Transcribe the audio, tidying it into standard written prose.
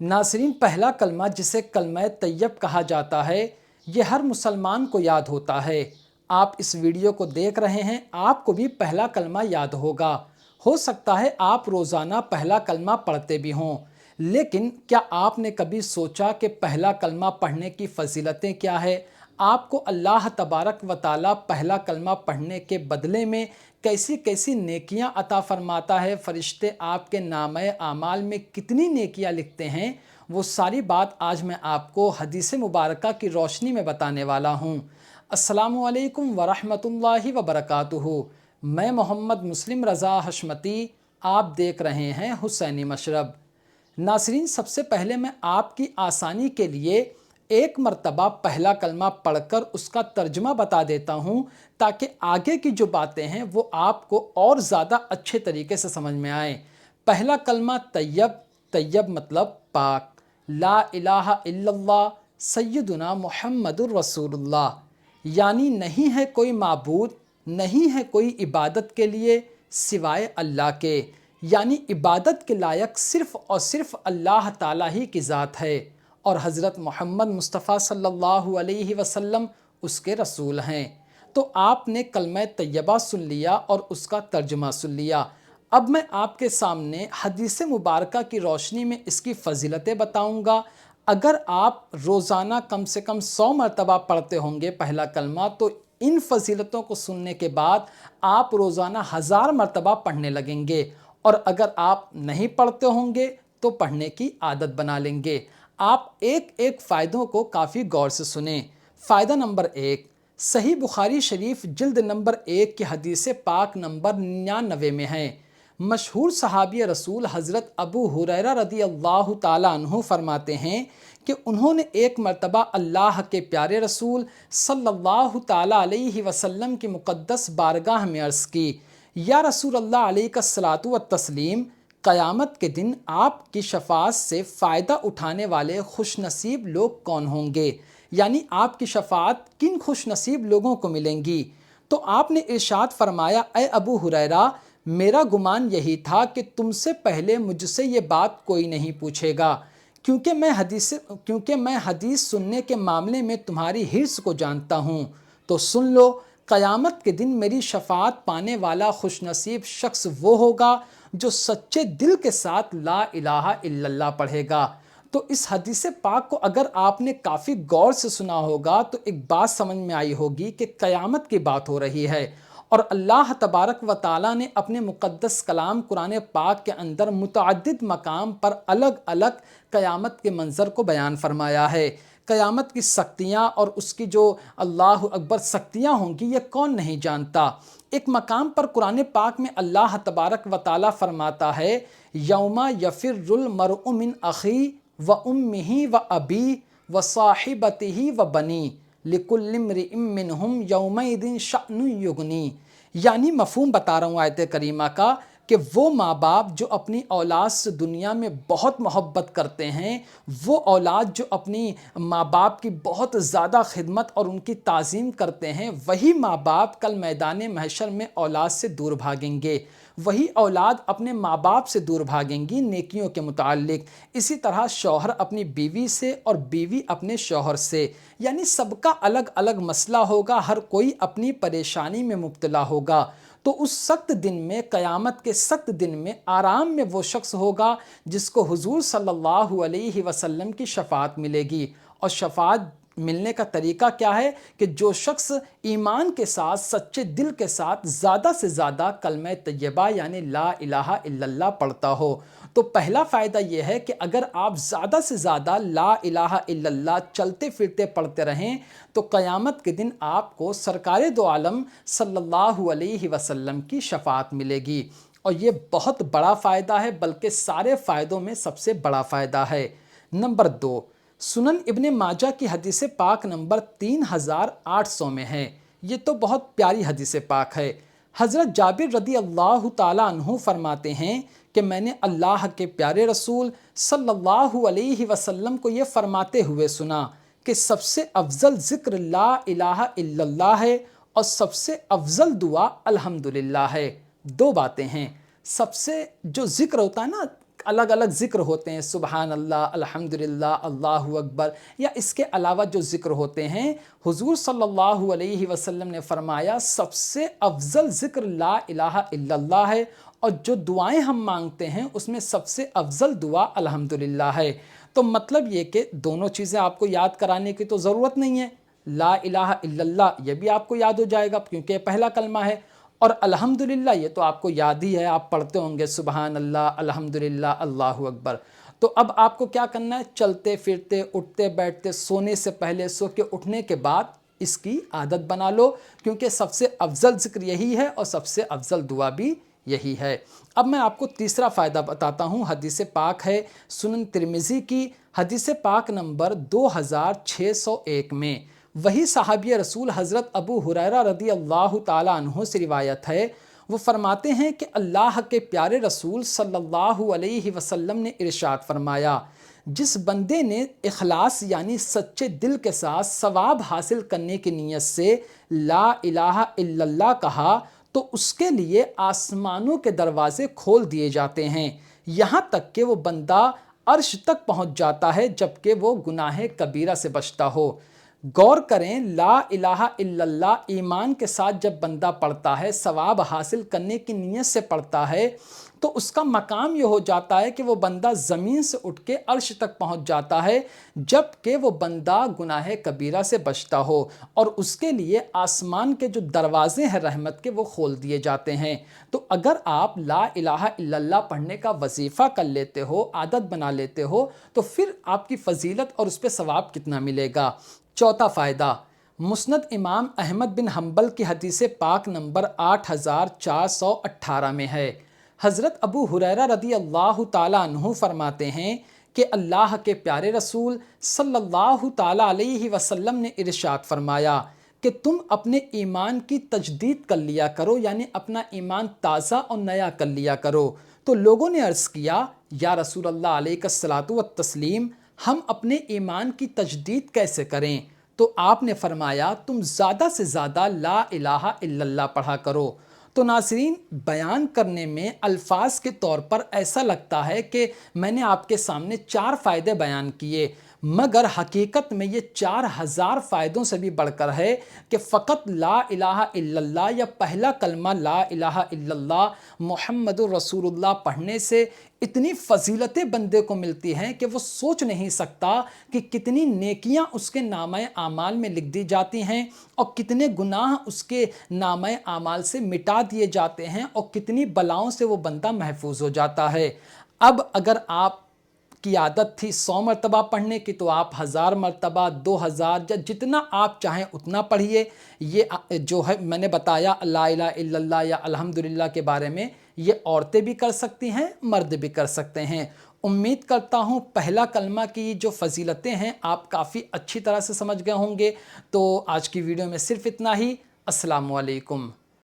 ناظرین، پہلا کلمہ جسے کلمہ طیب کہا جاتا ہے یہ ہر مسلمان کو یاد ہوتا ہے۔ آپ اس ویڈیو کو دیکھ رہے ہیں، آپ کو بھی پہلا کلمہ یاد ہوگا۔ ہو سکتا ہے آپ روزانہ پہلا کلمہ پڑھتے بھی ہوں، لیکن کیا آپ نے کبھی سوچا کہ پہلا کلمہ پڑھنے کی فضیلتیں کیا ہے؟ آپ کو اللہ تبارک و تعالیٰ پہلا کلمہ پڑھنے کے بدلے میں کیسی کیسی نیکیاں عطا فرماتا ہے، فرشتے آپ کے نامہ اعمال میں کتنی نیکیاں لکھتے ہیں، وہ ساری بات آج میں آپ کو حدیث مبارکہ کی روشنی میں بتانے والا ہوں۔ السلام علیکم ورحمۃ اللہ وبرکاتہ۔ میں محمد مسلم رضا حشمتی، آپ دیکھ رہے ہیں حسینی مشرب۔ ناظرین، سب سے پہلے میں آپ کی آسانی کے لیے ایک مرتبہ پہلا کلمہ پڑھ کر اس کا ترجمہ بتا دیتا ہوں، تاکہ آگے کی جو باتیں ہیں وہ آپ کو اور زیادہ اچھے طریقے سے سمجھ میں آئیں۔ پہلا کلمہ طیب، طیب مطلب پاک، لا الہ الا اللہ سیدنا محمد الرسول اللہ، یعنی نہیں ہے کوئی معبود، نہیں ہے کوئی عبادت کے لیے سوائے اللہ کے، یعنی عبادت کے لائق صرف اور صرف اللہ تعالیٰ ہی کی ذات ہے، اور حضرت محمد مصطفیٰ صلی اللہ علیہ وسلم اس کے رسول ہیں۔ تو آپ نے کلمہ طیبہ سن لیا اور اس کا ترجمہ سن لیا۔ اب میں آپ کے سامنے حدیث مبارکہ کی روشنی میں اس کی فضیلتیں بتاؤں گا۔ اگر آپ روزانہ کم سے کم 100 مرتبہ پڑھتے ہوں گے پہلا کلمہ، تو ان فضیلتوں کو سننے کے بعد آپ روزانہ 1000 مرتبہ پڑھنے لگیں گے، اور اگر آپ نہیں پڑھتے ہوں گے تو پڑھنے کی عادت بنا لیں گے۔ آپ ایک ایک فائدوں کو کافی غور سے سنیں۔ فائدہ نمبر 1، صحیح بخاری شریف جلد نمبر 1 کی حدیث پاک نمبر 99 میں ہے۔ مشہور صحابی رسول حضرت ابو ہریرہ رضی اللہ تعالیٰ عنہ فرماتے ہیں کہ انہوں نے ایک مرتبہ اللہ کے پیارے رسول صلی اللہ تعالیٰ علیہ وسلم کی مقدس بارگاہ میں عرض کی، یا رسول اللہ علیہ الصلاۃ والتسلیم، قیامت کے دن آپ کی شفاعت سے فائدہ اٹھانے والے خوش نصیب لوگ کون ہوں گے؟ یعنی آپ کی شفاعت کن خوش نصیب لوگوں کو ملیں گی؟ تو آپ نے ارشاد فرمایا، اے ابو ہریرہ، میرا گمان یہی تھا کہ تم سے پہلے مجھ سے یہ بات کوئی نہیں پوچھے گا، کیونکہ میں حدیث سننے کے معاملے میں تمہاری حرص کو جانتا ہوں۔ تو سن لو، قیامت کے دن میری شفاعت پانے والا خوش نصیب شخص وہ ہوگا جو سچے دل کے ساتھ لا الہ الا اللہ پڑھے گا۔ تو اس حدیث پاک کو اگر آپ نے کافی غور سے سنا ہوگا تو ایک بات سمجھ میں آئی ہوگی کہ قیامت کی بات ہو رہی ہے، اور اللہ تبارک و تعالیٰ نے اپنے مقدس کلام قرآن پاک کے اندر متعدد مقام پر الگ الگ قیامت کے منظر کو بیان فرمایا ہے۔ قیامت کی سختیاں اور اس کی جو اللہ اکبر سختیاں ہوں گی، یہ کون نہیں جانتا۔ ایک مقام پر قرآن پاک میں اللہ تبارک و تعالیٰ فرماتا ہے، یوم یفر المرء من اخی و امہ و ابی و صاحبتہ و بنی لکل امرئ منہم یومئذ شأن یغنی، یعنی مفہوم بتا رہا ہوں آیت کریمہ کا، کہ وہ ماں باپ جو اپنی اولاد سے دنیا میں بہت محبت کرتے ہیں، وہ اولاد جو اپنی ماں باپ کی بہت زیادہ خدمت اور ان کی تعظیم کرتے ہیں، وہی ماں باپ کل میدان محشر میں اولاد سے دور بھاگیں گے، وہی اولاد اپنے ماں باپ سے دور بھاگیں گی نیکیوں کے متعلق۔ اسی طرح شوہر اپنی بیوی سے اور بیوی اپنے شوہر سے، یعنی سب کا الگ الگ مسئلہ ہوگا، ہر کوئی اپنی پریشانی میں مبتلا ہوگا۔ تو اس سخت دن میں، قیامت کے سخت دن میں، آرام میں وہ شخص ہوگا جس کو حضور صلی اللہ علیہ وسلم کی شفاعت ملے گی۔ اور شفاعت ملنے کا طریقہ کیا ہے؟ کہ جو شخص ایمان کے ساتھ، سچے دل کے ساتھ زیادہ سے زیادہ کلمہ طیبہ یعنی لا الہ الا اللہ پڑھتا ہو۔ تو پہلا فائدہ یہ ہے کہ اگر آپ زیادہ سے زیادہ لا الہ الا اللہ چلتے پھرتے پڑھتے رہیں تو قیامت کے دن آپ کو سرکار دو عالم صلی اللہ علیہ وسلم کی شفاعت ملے گی، اور یہ بہت بڑا فائدہ ہے، بلکہ سارے فائدوں میں سب سے بڑا فائدہ ہے۔ نمبر 2، سنن ابن ماجہ کی حدیث پاک نمبر 3800 میں ہے۔ یہ تو بہت پیاری حدیث پاک ہے۔ حضرت جابر رضی اللہ تعالیٰ عنہ فرماتے ہیں کہ میں نے اللہ کے پیارے رسول صلی اللہ علیہ وسلم کو یہ فرماتے ہوئے سنا کہ سب سے افضل ذکر لا الہ الا اللہ ہے، اور سب سے افضل دعا الحمدللہ ہے۔ دو باتیں ہیں، سب سے جو ذکر ہوتا ہے نا الگ الگ ذکر ہوتے ہیں، سبحان اللہ، الحمدللہ، اللہ اکبر، یا اس کے علاوہ جو ذکر ہوتے ہیں، حضور صلی اللہ علیہ وسلم نے فرمایا سب سے افضل ذکر لا الہ الا اللہ ہے، اور جو دعائیں ہم مانگتے ہیں اس میں سب سے افضل دعا الحمدللہ ہے۔ تو مطلب یہ کہ دونوں چیزیں آپ کو یاد کرانے کی تو ضرورت نہیں ہے، لا الہ الا اللہ یہ بھی آپ کو یاد ہو جائے گا کیونکہ یہ پہلا کلمہ ہے، اور الحمدللہ یہ تو آپ کو یاد ہی ہے، آپ پڑھتے ہوں گے سبحان اللہ، الحمدللہ، اللہ اکبر۔ تو اب آپ کو کیا کرنا ہے، چلتے پھرتے، اٹھتے بیٹھتے، سونے سے پہلے، سو کے اٹھنے کے بعد اس کی عادت بنا لو، کیونکہ سب سے افضل ذکر یہی ہے اور سب سے افضل دعا بھی یہی ہے۔ اب میں آپ کو تیسرا فائدہ بتاتا ہوں، حدیث پاک ہے سنن ترمذی کی حدیث پاک نمبر 2601 میں، وہی صحابی رسول حضرت ابو ہریرہ رضی اللہ تعالیٰ عنہ سے روایت ہے، وہ فرماتے ہیں کہ اللہ کے پیارے رسول صلی اللہ علیہ وسلم نے ارشاد فرمایا، جس بندے نے اخلاص یعنی سچے دل کے ساتھ ثواب حاصل کرنے کی نیت سے لا الہ الا اللہ کہا تو اس کے لیے آسمانوں کے دروازے کھول دیے جاتے ہیں، یہاں تک کہ وہ بندہ عرش تک پہنچ جاتا ہے جبکہ وہ گناہ کبیرہ سے بچتا ہو۔ غور کریں، لا الہ الا اللہ ایمان کے ساتھ جب بندہ پڑھتا ہے، ثواب حاصل کرنے کی نیت سے پڑھتا ہے، تو اس کا مقام یہ ہو جاتا ہے کہ وہ بندہ زمین سے اٹھ کے عرش تک پہنچ جاتا ہے جبکہ وہ بندہ گناہ کبیرہ سے بچتا ہو، اور اس کے لیے آسمان کے جو دروازے ہیں رحمت کے وہ کھول دیے جاتے ہیں۔ تو اگر آپ لا الہ الا اللہ پڑھنے کا وظیفہ کر لیتے ہو، عادت بنا لیتے ہو، تو پھر آپ کی فضیلت اور اس پہ ثواب کتنا ملے گا۔ چوتھا فائدہ، مسند امام احمد بن حنبل کی حدیث پاک نمبر 8418 میں ہے، حضرت ابو ہریرہ رضی اللہ تعالیٰ عنہ فرماتے ہیں کہ اللہ کے پیارے رسول صلی اللہ تعالیٰ علیہ وسلم نے ارشاد فرمایا کہ تم اپنے ایمان کی تجدید کر لیا کرو، یعنی اپنا ایمان تازہ اور نیا کر لیا کرو۔ تو لوگوں نے عرض کیا، یا رسول اللہ علیہ الصلاۃ والتسلیم، ہم اپنے ایمان کی تجدید کیسے کریں؟ تو آپ نے فرمایا تم زیادہ سے زیادہ لا الہ الا اللہ پڑھا کرو۔ تو ناظرین، بیان کرنے میں الفاظ کے طور پر ایسا لگتا ہے کہ میں نے آپ کے سامنے 4 فائدے بیان کیے، مگر حقیقت میں یہ 4000 فائدوں سے بھی بڑھ کر ہے کہ فقط لا الہ الا اللہ یا پہلا کلمہ لا الہ الا اللہ محمد رسول اللہ پڑھنے سے اتنی فضیلتیں بندے کو ملتی ہیں کہ وہ سوچ نہیں سکتا کہ کتنی نیکیاں اس کے نامہ اعمال میں لکھ دی جاتی ہیں، اور کتنے گناہ اس کے نامہ اعمال سے مٹا دیے جاتے ہیں، اور کتنی بلاؤں سے وہ بندہ محفوظ ہو جاتا ہے۔ اب اگر آپ کی عادت تھی 100 مرتبہ پڑھنے کی تو آپ 1000 مرتبہ، 2000، یا جتنا آپ چاہیں اتنا پڑھیے۔ یہ جو ہے میں نے بتایا لا الہ الا اللہ یا الحمدللہ کے بارے میں، یہ عورتیں بھی کر سکتی ہیں، مرد بھی کر سکتے ہیں۔ امید کرتا ہوں پہلا کلمہ کی جو فضیلتیں ہیں آپ کافی اچھی طرح سے سمجھ گئے ہوں گے۔ تو آج کی ویڈیو میں صرف اتنا ہی۔ السلام علیکم۔